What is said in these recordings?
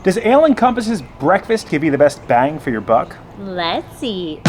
Does Ale and Compass's breakfast give you the best bang for your buck? Let's see.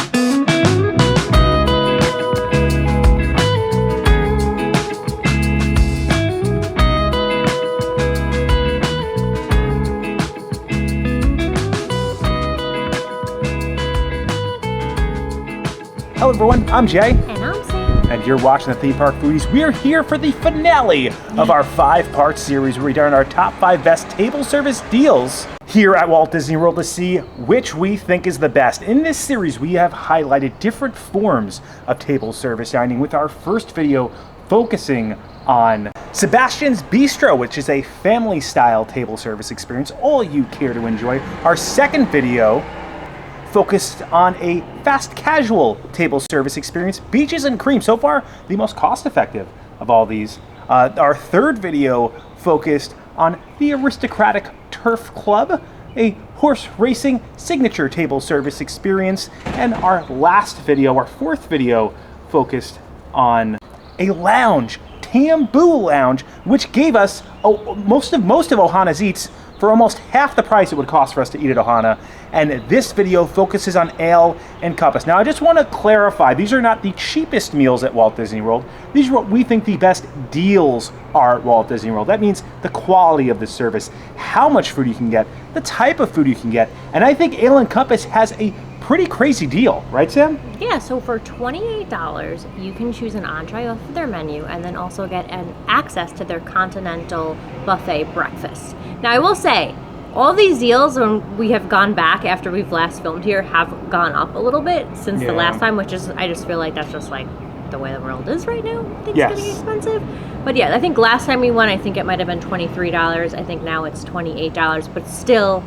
Hello everyone, I'm Jay. And I'm Sam. And you're watching the Theme Park Foodies. We're here for the finale of our 5-part series where we done our top 5 best table service deals here at Walt Disney World to see which we think is the best. In this series, we have highlighted different forms of table service dining, with our first video focusing on Sebastian's Bistro, which is a family-style table service experience all you care to enjoy. Our second video focused on a fast casual table service experience, Beaches and Cream. So far, the most cost-effective of all these. Our third video focused on the aristocratic Turf Club, a horse racing signature table service experience. And our last video, our fourth video, focused on a lounge, Tambu Lounge, which gave us most of Ohana's eats for almost half the price it would cost for us to eat at Ohana. And this video focuses on Ale and Compass. Now, I just want to clarify, these are not the cheapest meals at Walt Disney World. These are what we think the best deals are at Walt Disney World. That means the quality of the service, how much food you can get, the type of food you can get. And I think Ale and Compass has a pretty crazy deal, right, Sam? Yeah, so for $28, you can choose an entree off of their menu and then also get an access to their Continental buffet breakfast. Now, I will say, all these deals, when we have gone back after we've last filmed here, have gone up a little bit since the last time, which is, I just feel like that's just like the way the world is right now. Things getting expensive. But yeah, I think last time we went, I think it might have been $23. I think now it's $28, but still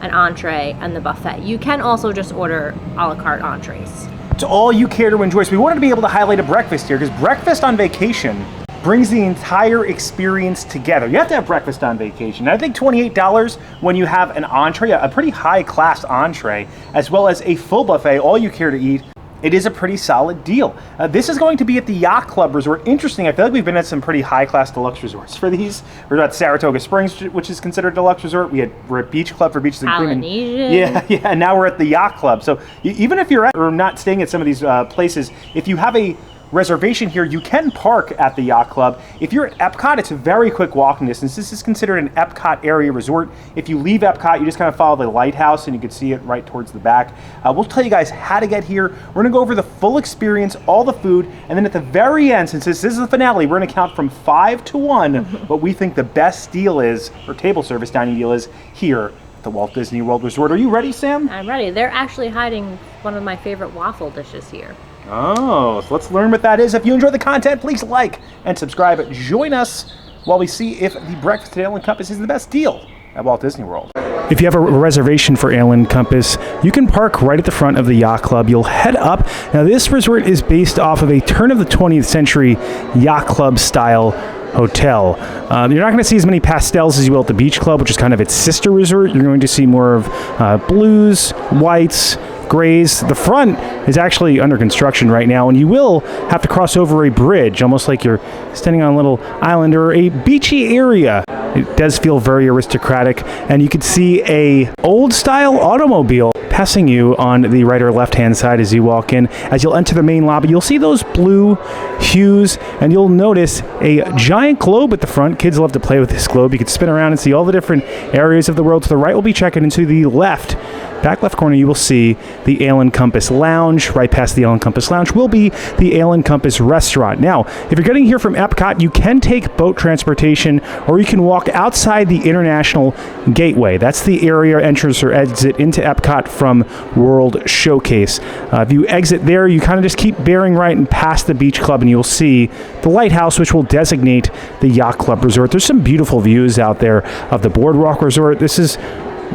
an entree and the buffet. You can also just order a la carte entrees. It's all you care to enjoy. So we wanted to be able to highlight a breakfast here, because breakfast on vacation brings the entire experience together. You have to have breakfast on vacation. And I think $28 when you have an entree, a pretty high-class entree, as well as a full buffet, all you care to eat, it is a pretty solid deal. This is going to be at the Yacht Club Resort. Interesting, I feel like we've been at some pretty high-class deluxe resorts for these. We're at Saratoga Springs, which is considered a deluxe resort. We're at Beach Club for Beaches and Cream. Polynesian. Yeah, and now we're at the Yacht Club. So even if you're or not staying at some of these places, if you have a reservation here, you can park at the Yacht Club. If you're at EPCOT, it's a very quick walking distance. This is considered an EPCOT area resort. If you leave EPCOT, you just kind of follow the lighthouse and you can see it right towards the back. We'll tell you guys how to get here. We're gonna go over the full experience, all the food, and then at the very end, since this is the finale, we're gonna count from 5 to 1 what we think the best deal is, or table service dining deal is, here at the Walt Disney World Resort. Are you ready, Sam? I'm ready. They're actually hiding one of my favorite waffle dishes here. Oh, so let's learn what that is. If you enjoy the content, please like and subscribe. Join us while we see if the breakfast at Ale and Compass is the best deal at Walt Disney World. If you have a reservation for Ale and Compass, you can park right at the front of the Yacht Club. You'll head up. Now, this resort is based off of a turn of the 20th century Yacht Club style hotel. You're not going to see as many pastels as you will at the Beach Club, which is kind of its sister resort. You're going to see more of blues, whites, grays. The front is actually under construction right now, and you will have to cross over a bridge, almost like you're standing on a little island or a beachy area. It does feel very aristocratic, and you can see a old-style automobile passing you on the right or left-hand side as you walk in. As you'll enter the main lobby, you'll see those blue hues, and you'll notice a giant globe at the front. Kids love to play with this globe. You can spin around and see all the different areas of the world. To the right, we'll be checking into the left. Back left corner, you will see the Ale and Compass Lounge. Right past the Ale and Compass Lounge will be the Ale and Compass Restaurant. Now, if you're getting here from EPCOT, you can take boat transportation, or you can walk outside the International Gateway. That's the area entrance or exit into EPCOT from World Showcase. If you exit there, you kind of just keep bearing right and past the Beach Club, and you'll see the lighthouse, which will designate the Yacht Club Resort. There's some beautiful views out there of the Boardwalk Resort. This is,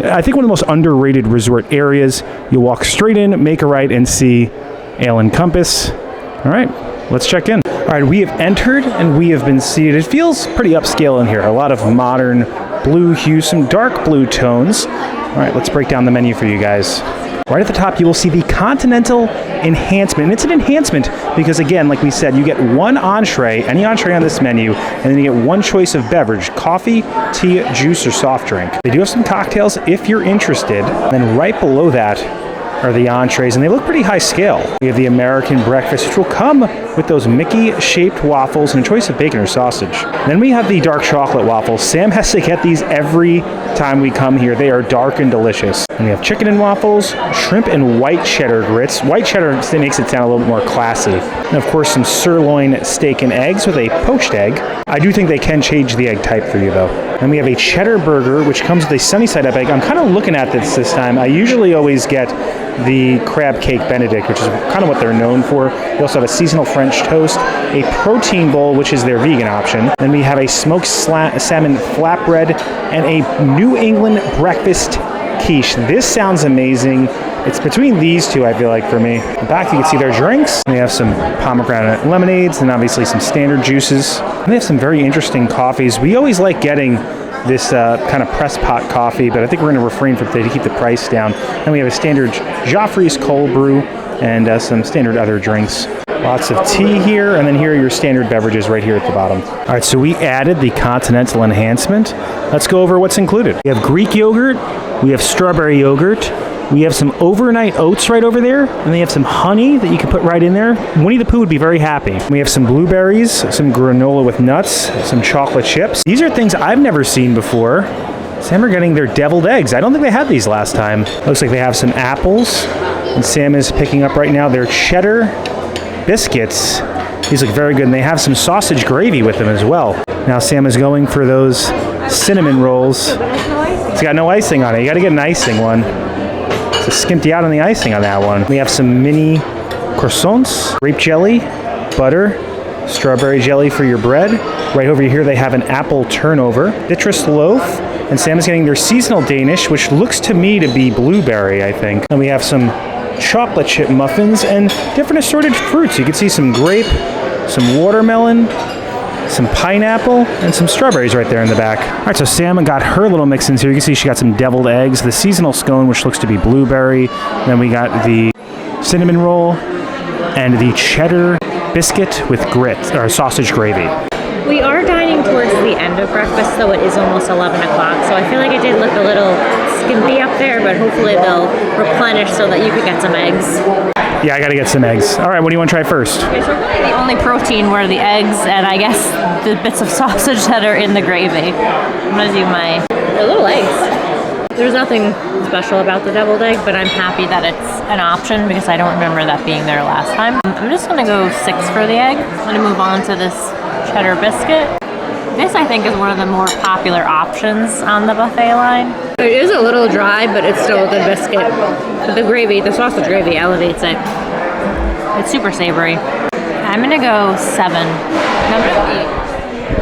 I think, one of the most underrated resort areas. You'll walk straight in, make a right, and see Ale and Compass. All right, let's check in. All right, we have entered and we have been seated. It feels pretty upscale in here. A lot of modern blue hues, some dark blue tones. All right, let's break down the menu for you guys. Right at the top, you will see the Continental Enhancement. And it's an enhancement because, again, like we said, you get one entree, any entree on this menu, and then you get one choice of beverage, coffee, tea, juice, or soft drink. They do have some cocktails if you're interested. And then right below that are the entrees, and they look pretty high scale. We have the American breakfast, which will come with those Mickey-shaped waffles and a choice of bacon or sausage. Then we have the dark chocolate waffles. Sam has to get these every time we come here. They are dark and delicious. And we have chicken and waffles, shrimp and white cheddar grits. White cheddar makes it sound a little bit more classy. And of course, some sirloin steak and eggs with a poached egg. I do think they can change the egg type for you, though. Then we have a cheddar burger, which comes with a sunny side up egg. I'm kind of looking at this time. I usually always get the crab cake Benedict, which is kind of what they're known for. They also have a seasonal French toast, a protein bowl, which is their vegan option. Then we have a smoked salmon flatbread and a New England breakfast quiche. This sounds amazing. It's between these two, I feel like, for me. In the back, you can see their drinks. We have some pomegranate lemonades and obviously some standard juices. And they have some very interesting coffees. We always like getting this kind of press pot coffee, but I think we're going to refrain from it to keep the price down. And we have a standard Joffrey's cold brew and some standard other drinks. Lots of tea here, and then here are your standard beverages right here at the bottom. All right, so we added the Continental Enhancement. Let's go over what's included. We have Greek yogurt, we have strawberry yogurt, we have some overnight oats right over there, and they have some honey that you can put right in there. Winnie the Pooh would be very happy. We have some blueberries, some granola with nuts, some chocolate chips. These are things I've never seen before. Sam are getting their deviled eggs. I don't think they had these last time. Looks like they have some apples, and Sam is picking up right now their cheddar biscuits. These look very good, and they have some sausage gravy with them as well. Now Sam is going for those cinnamon rolls. It's got no icing on it. You got to get an icing one. So skimped you out on the icing on that one. We have some mini croissants, grape jelly, butter, strawberry jelly for your bread. Right over here they have an apple turnover, citrus loaf, and Sam is getting their seasonal Danish, which looks to me to be blueberry, I think. And we have some chocolate chip muffins and different assorted fruits. You can see some grape, some watermelon, some pineapple, and some strawberries right there in the back. All right, so Sam got her little mix-ins here. You can see she got some deviled eggs, the seasonal scone, which looks to be blueberry. Then we got the cinnamon roll and the cheddar biscuit with or sausage gravy. We are dining towards the end of breakfast, so it is almost 11 o'clock, so I feel like it did look a little skimpy up there, but hopefully they'll replenish so that you could get some eggs. Yeah, I gotta get some eggs. All right, what do you want to try first? Okay, so really the only protein were the eggs and I guess the bits of sausage that are in the gravy. I'm gonna do they're little eggs. There's nothing special about the deviled egg, but I'm happy that it's an option because I don't remember that being there last time. I'm just gonna go 6 for the egg. I'm gonna move on to this cheddar biscuit. This, I think, is one of the more popular options on the buffet line. It is a little dry, but it's still a good biscuit. But the gravy, the sausage gravy, elevates it. It's super savory. I'm gonna go 7. Number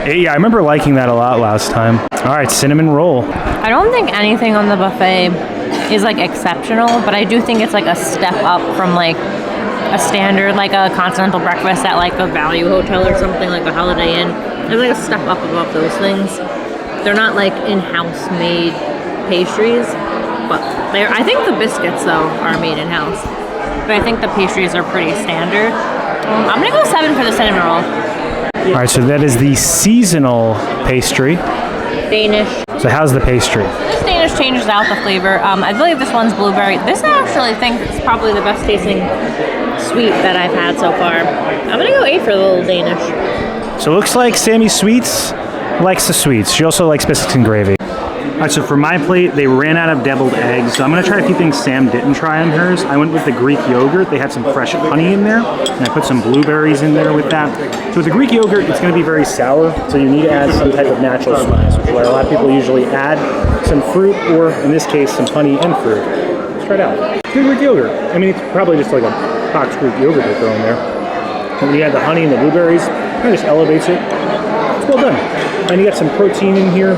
8. Yeah, I remember liking that a lot last time. All right, cinnamon roll. I don't think anything on the buffet is like exceptional, but I do think it's like a step up from like a standard, like a continental breakfast at like a value hotel or something, like a Holiday Inn. It's like a step up above those things. They're not like in-house made pastries, but I think the biscuits though are made in-house. But I think the pastries are pretty standard. I'm gonna go 7 for the cinnamon roll. All right, so that is the seasonal pastry. Danish. So how's the pastry? This Danish changes out the flavor. I believe this one's blueberry. This I actually think is probably the best tasting sweet that I've had so far. I'm gonna go 8 for the little Danish. So it looks like Sammy Sweets likes the sweets. She also likes biscuits and gravy. All right, so for my plate, they ran out of deviled eggs. So I'm gonna try a few things Sam didn't try on hers. I went with the Greek yogurt. They had some fresh honey in there, and I put some blueberries in there with that. So with the Greek yogurt, it's gonna be very sour, so you need to add some type of natural sweetness, which is why a lot of people usually add some fruit, or in this case, some honey and fruit. Let's try it out. Good Greek yogurt. I mean, it's probably just like a box Greek yogurt they throw in there. And when you add the honey and the blueberries, it just elevates it. It's well done. And you got some protein in here,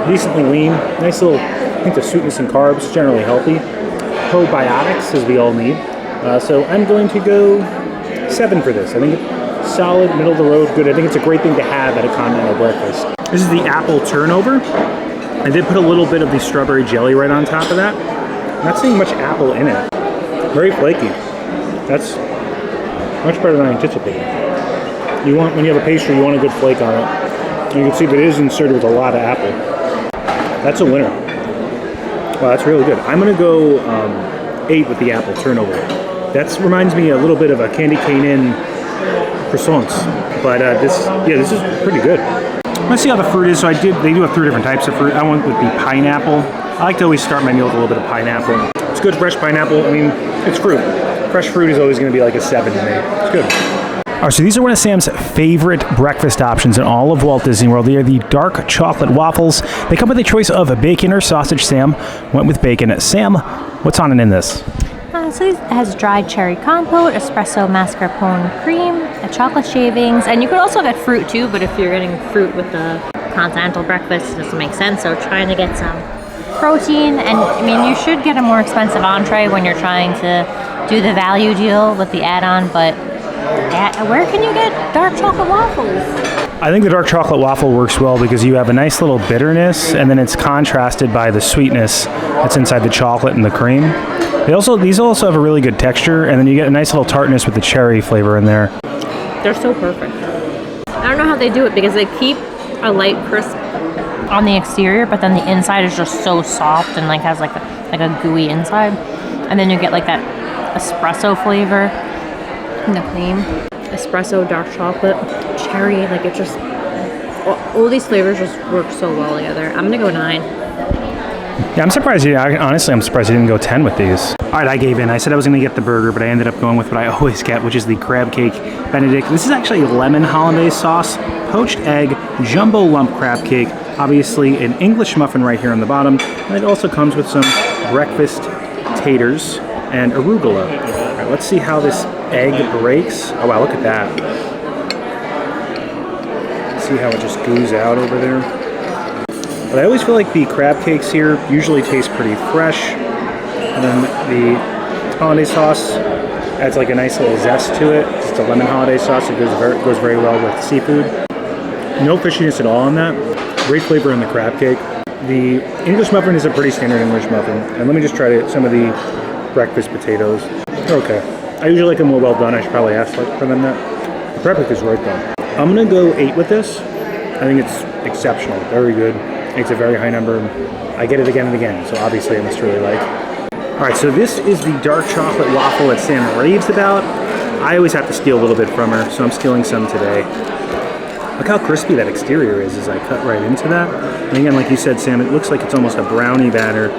decently lean. Nice little hint of sweetness and carbs, generally healthy. Probiotics, as we all need. So I'm going to go 7 for this. I think it's solid, middle of the road, good. I think it's a great thing to have at a continental breakfast. This is the apple turnover. I did put a little bit of the strawberry jelly right on top of that. not seeing much apple in it. Very flaky. That's much better than I anticipated. When you have a pastry, you want a good flake on it. And you can see that it is inserted with a lot of apple. That's a winner. Wow, that's really good. I'm gonna go 8 with the apple turnover. That reminds me a little bit of a candy cane in croissants. But this is pretty good. Let's see how the fruit is. So they do have 3 different types of fruit. I went with the pineapple. I like to always start my meal with a little bit of pineapple. It's good fresh pineapple. I mean, it's fruit. Fresh fruit is always going to be like a 7 to me. It's good. All right, so these are one of Sam's favorite breakfast options in all of Walt Disney World. They are the dark chocolate waffles. They come with a choice of bacon or sausage. Sam went with bacon. Sam, what's on and in this? So it has dried cherry compote, espresso mascarpone cream, chocolate shavings, and you could also get fruit too, but if you're getting fruit with the continental breakfast, it doesn't make sense, so trying to get some protein, and I mean, you should get a more expensive entree when you're trying to do the value deal with the add-on, but where can you get dark chocolate waffles? I think the dark chocolate waffle works well because you have a nice little bitterness, and then it's contrasted by the sweetness that's inside the chocolate and the cream. These also have a really good texture, and then you get a nice little tartness with the cherry flavor in there. They're so perfect. I don't know how they do it because they keep a light crisp on the exterior, but then the inside is just so soft and like has like a gooey inside, and then you get like that espresso flavor in the cream. Espresso, dark chocolate, cherry, like it just all these flavors just work so well together. I'm gonna go 9. Yeah, I'm surprised. Honestly, I'm surprised you didn't go 10 with these. All right, I gave in. I said I was going to get the burger, but I ended up going with what I always get, which is the crab cake Benedict. This is actually lemon hollandaise sauce, poached egg, jumbo lump crab cake, obviously an English muffin right here on the bottom, and it also comes with some breakfast taters and arugula. All right, let's see how this egg breaks. Oh wow, look at that. See how it just goes out over there. But I always feel like the crab cakes here usually taste pretty fresh, and then the hollandaise sauce adds like a nice little zest to it. It's a lemon hollandaise sauce. It goes very well with seafood. No fishiness at all on that. Great flavor in the crab cake. The English muffin is a pretty standard English muffin. And let me just try some of the breakfast potatoes. They're okay. I usually like them more well done. I should probably ask for them that. The crab cake is right though. I'm gonna go 8 with this. I think it's exceptional. Very good. It's a very high number. I get it again and again, so obviously I must really like. All right, so this is the dark chocolate waffle that Sam raves about. I always have to steal a little bit from her, so I'm stealing some today. Look how crispy that exterior is as I cut right into that. And again, like you said, Sam, it looks like it's almost a brownie batter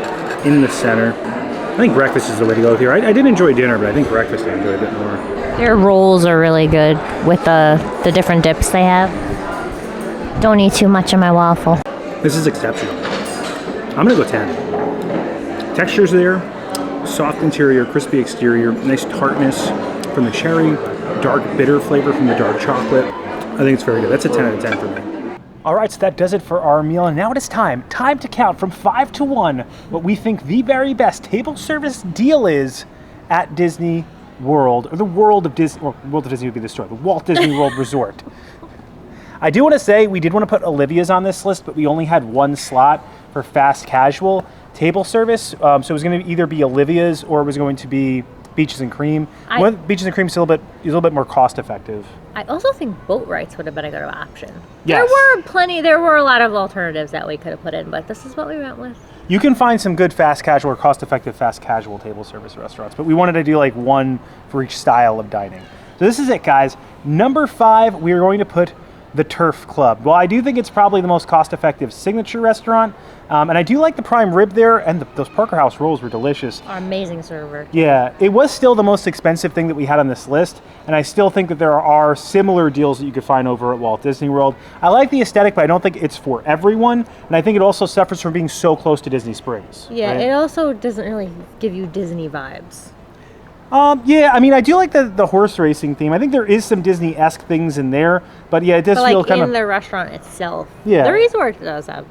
in the center. I think breakfast is the way to go here. I did enjoy dinner, but I think breakfast I enjoy a bit more. Their rolls are really good with the different dips they have. Don't eat too much of my waffle. This is exceptional. I'm gonna go 10. Texture's there, soft interior, crispy exterior, nice tartness from the cherry, dark bitter flavor from the dark chocolate. I think it's very good. That's a 10 out of 10 for me. All right, so that does it for our meal, and now it is time to count from 5 to 1 what we think the very best table service deal is at Disney World, or the World of Disney, or World of Disney would be the store, the Walt Disney World Resort. I do want to say we did want to put Olivia's on this list, but we only had 1 slot for fast casual table service. So it was going to either be Olivia's or it was going to be Beaches and Cream. Beaches and Cream is a little bit more cost effective. I also think boat rides would have been a good option. Yes. There were a lot of alternatives that we could have put in, but this is what we went with. You can find some good fast casual or cost effective fast casual table service restaurants, but we wanted to do like one for each style of dining. So this is it, guys. Number 5, we are going to put the Turf Club. Well, I do think it's probably the most cost-effective signature restaurant, and I do like the prime rib there, and those Parker House rolls were delicious. Our amazing server. Yeah, it was still the most expensive thing that we had on this list, and I still think that there are similar deals that you could find over at Walt Disney World. I like the aesthetic, but I don't think it's for everyone, and I think it also suffers from being so close to Disney Springs. Yeah, right? It also doesn't really give you Disney vibes. Yeah, I mean, I do like the horse racing theme. I think there is some Disney-esque things in there, but yeah, it does feel kind of... in the restaurant itself. Yeah. The resort does have,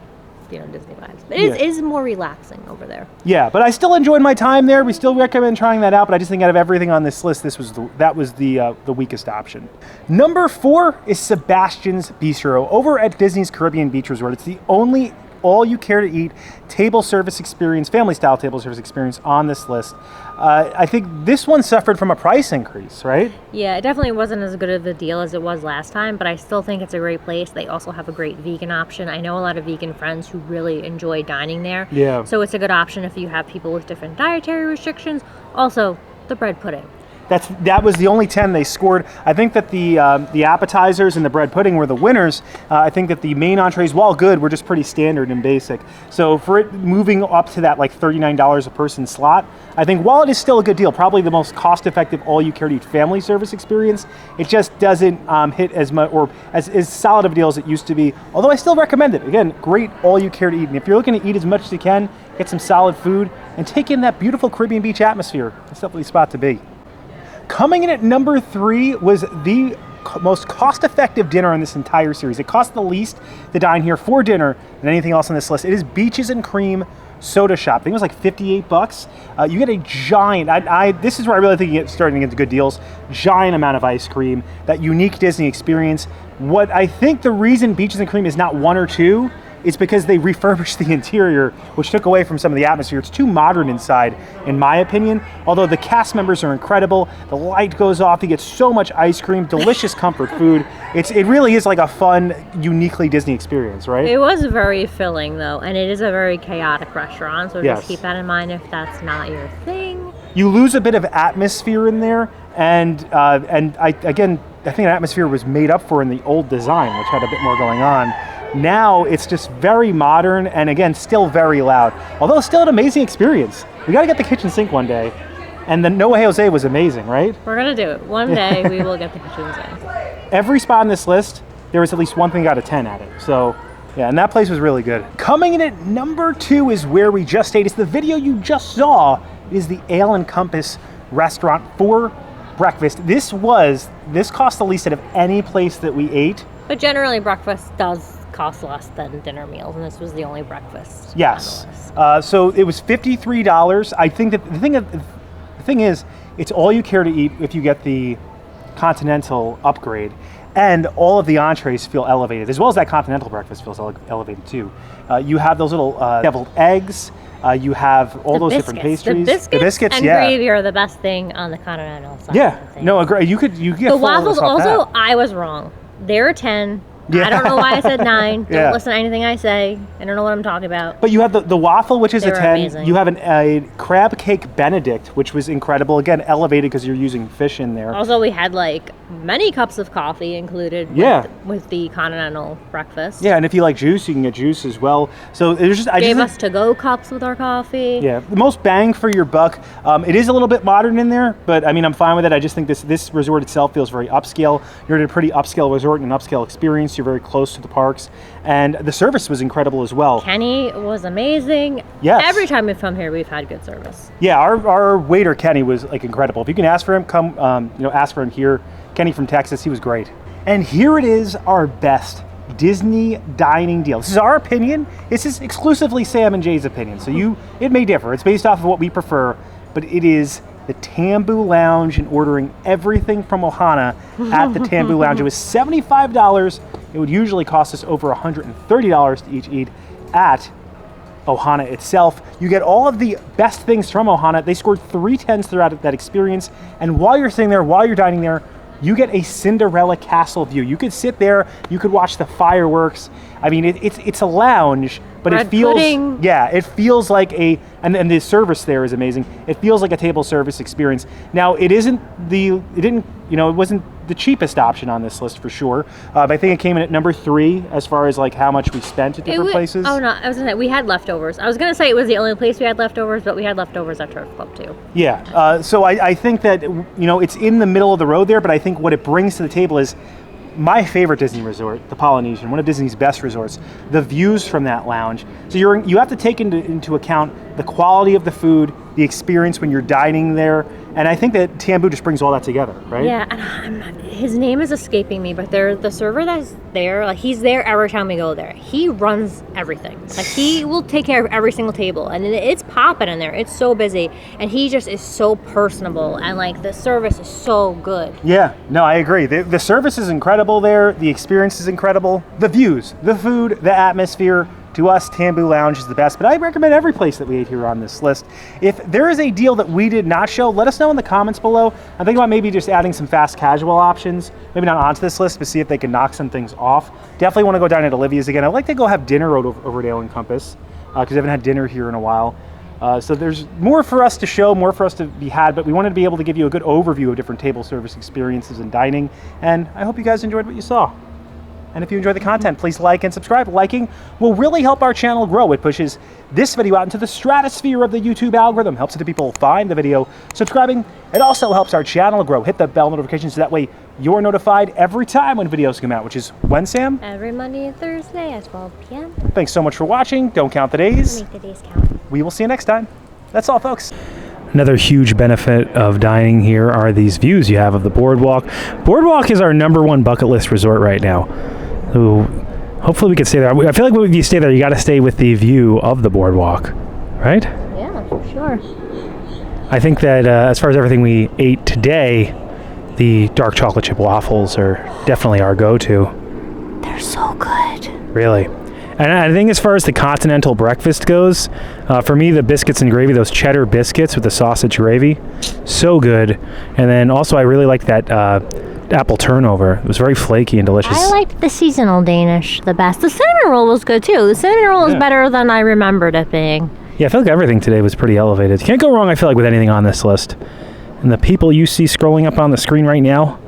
Disney vibes. But it is more relaxing over there. Yeah, but I still enjoyed my time there. We still recommend trying that out, but I just think out of everything on this list, that was the weakest option. Number 4 is Sebastian's Bistro over at Disney's Caribbean Beach Resort. It's the only all you care to eat table service experience, family style table service experience on this list. I think this one suffered from a price increase, right? Yeah, it definitely wasn't as good of a deal as it was last time, but I still think it's a great place. They also have a great vegan option. I know a lot of vegan friends who really enjoy dining there. Yeah. So it's a good option if you have people with different dietary restrictions. Also, the bread pudding. That was the only 10 they scored. I think that the appetizers and the bread pudding were the winners. I think that the main entrees, while good, were just pretty standard and basic. So for it moving up to that like $39 a person slot, I think while it is still a good deal, probably the most cost-effective all-you-care-to-eat family service experience, it just doesn't hit as much or as solid of a deal as it used to be. Although I still recommend it. Again, great all-you-care-to-eat. And if you're looking to eat as much as you can, get some solid food, and take in that beautiful Caribbean beach atmosphere, it's definitely a spot to be. Coming in at number 3 was the most cost-effective dinner on this entire series. It cost the least to dine here for dinner than anything else on this list. It is Beaches and Cream Soda Shop. I think it was like $58. You get a giant, this is where I really think you get starting to get the good deals, giant amount of ice cream, that unique Disney experience. What I think the reason Beaches and Cream is not 1 or 2 is because they refurbished the interior, which took away from some of the atmosphere. It's too modern inside, in my opinion. Although the cast members are incredible, the light goes off, you get so much ice cream, delicious comfort food. It really is like a fun, uniquely Disney experience, right? It was very filling though, and it is a very chaotic restaurant, so Yes. just keep that in mind if that's not your thing. You lose a bit of atmosphere in there, and I think the atmosphere was made up for in the old design, which had a bit more going on. Now it's just very modern and again still very loud, although still an amazing experience. We got to get the kitchen sink one day, and the No Jose was amazing, right? We're gonna do it one day. We will get the kitchen sink. Every spot on this list, there was at least one thing got a 10 at it. So yeah, and that place was really good. Coming in at number 2 is where we just ate. It's the video you just saw. It is the Ale and Compass restaurant for breakfast. This cost the least out of any place that we ate. But generally, breakfast does cost less than dinner meals, and this was the only breakfast. Yes. So it was $53. I think that the thing is, it's all you care to eat if you get the Continental upgrade, and all of the entrees feel elevated, as well as that Continental breakfast feels elevated too. You have those little deviled eggs. You have all those different pastries. The biscuits and gravy are the best thing on the Continental side. Yeah. No, agree. You get the waffles. Also, that. I was wrong. They're 10. Yeah. I don't know why I said 9. Don't listen to anything I say. I don't know what I'm talking about. But you have the waffle, which is a 10. Amazing. You have a crab cake Benedict, which was incredible. Again, elevated because you're using fish in there. Also, we had like many cups of coffee included with the Continental breakfast. Yeah, and if you like juice, you can get juice as well. So it was just gave us to-go cups with our coffee. Yeah, the most bang for your buck. It is a little bit modern in there, but I mean, I'm fine with it. I just think this resort itself feels very upscale. You're at a pretty upscale resort and an upscale experience. You're very close to the parks, and the service was incredible as well. Kenny was amazing. Yes. Every time we've come here, we've had good service. Yeah, our waiter Kenny was like incredible. If you can ask for him, ask for him here. Kenny from Texas, he was great. And here it is, our best Disney dining deal. This is our opinion. This is exclusively Sam and Jay's opinion. So it may differ. It's based off of what we prefer, but it is the Tambu Lounge and ordering everything from Ohana at the Tambu Lounge. It was $75. It would usually cost us over $130 to each eat at Ohana itself. You get all of the best things from Ohana. They scored 3 10s throughout that experience. And while you're sitting there, while you're dining there, you get a Cinderella castle view. You could sit there, you could watch the fireworks. I mean, it's a lounge, but Bread pudding. It feels like and the service there is amazing. It feels like a table service experience. Now, it wasn't the cheapest option on this list for sure. I think it came in at number 3 as far as like how much we spent at different places. Oh no, I was gonna say we had leftovers. I was gonna say it was the only place we had leftovers, but we had leftovers at Turf Club too. Yeah, so I think that it's in the middle of the road there, but I think what it brings to the table is my favorite Disney resort, the Polynesian, one of Disney's best resorts, the views from that lounge. So you have to take into account the quality of the food, the experience when you're dining there, and I think that Tambu just brings all that together, right? Yeah, and his name is escaping me, but the server that's there, like he's there every time we go there. He runs everything. Like he will take care of every single table, and it's popping in there. It's so busy, and he just is so personable, and like the service is so good. Yeah, no, I agree. The service is incredible there. The experience is incredible. The views, the food, the atmosphere, To us, Tambu Lounge is the best, but I recommend every place that we ate here on this list. If there is a deal that we did not show, let us know in the comments below. I'm thinking about maybe just adding some fast casual options, maybe not onto this list, but see if they can knock some things off. Definitely want to go down at Olivia's again. I'd like to go have dinner over at Ale and Compass, because I haven't had dinner here in a while. So there's more for us to show, more for us to be had, but we wanted to be able to give you a good overview of different table service experiences and dining, and I hope you guys enjoyed what you saw. And if you enjoy the content, please like and subscribe. Liking will really help our channel grow. It pushes this video out into the stratosphere of the YouTube algorithm, helps other people find the video. Subscribing, it also helps our channel grow. Hit the bell notification so that way you're notified every time when videos come out, which is when, Sam? Every Monday and Thursday at 12 p.m. Thanks so much for watching. Don't count the days. Make the days count. We will see you next time. That's all, folks. Another huge benefit of dining here are these views you have of the boardwalk. Boardwalk is our #1 bucket list resort right now. So hopefully we can stay there. I feel like if you stay there, you got to stay with the view of the boardwalk, right? Yeah, for sure. I think that as far as everything we ate today, the dark chocolate chip waffles are definitely our go-to. They're so good. Really. And I think as far as the continental breakfast goes, for me, the biscuits and gravy, those cheddar biscuits with the sausage gravy, so good. And then also I really like that apple turnover. It was very flaky and delicious. I liked the seasonal Danish the best. The cinnamon roll was good too. The cinnamon roll is better than I remembered it being. Yeah, I feel like everything today was pretty elevated. Can't go wrong, I feel like, with anything on this list. And the people you see scrolling up on the screen right now,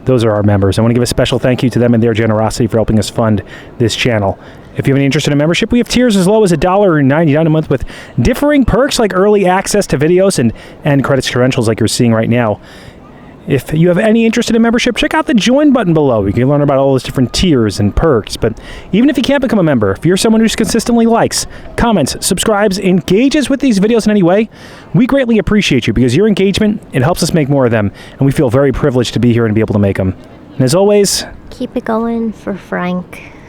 those are our members. I want to give a special thank you to them and their generosity for helping us fund this channel. If you have any interest in a membership, we have tiers as low as $1.99 a month with differing perks like early access to videos and credits credentials like you're seeing right now. If you have any interest in a membership, check out the join button below. You can learn about all those different tiers and perks. But even if you can't become a member, if you're someone who consistently likes, comments, subscribes, engages with these videos in any way, we greatly appreciate you because your engagement, it helps us make more of them. And we feel very privileged to be here and be able to make them. And as always, keep it going for Frank.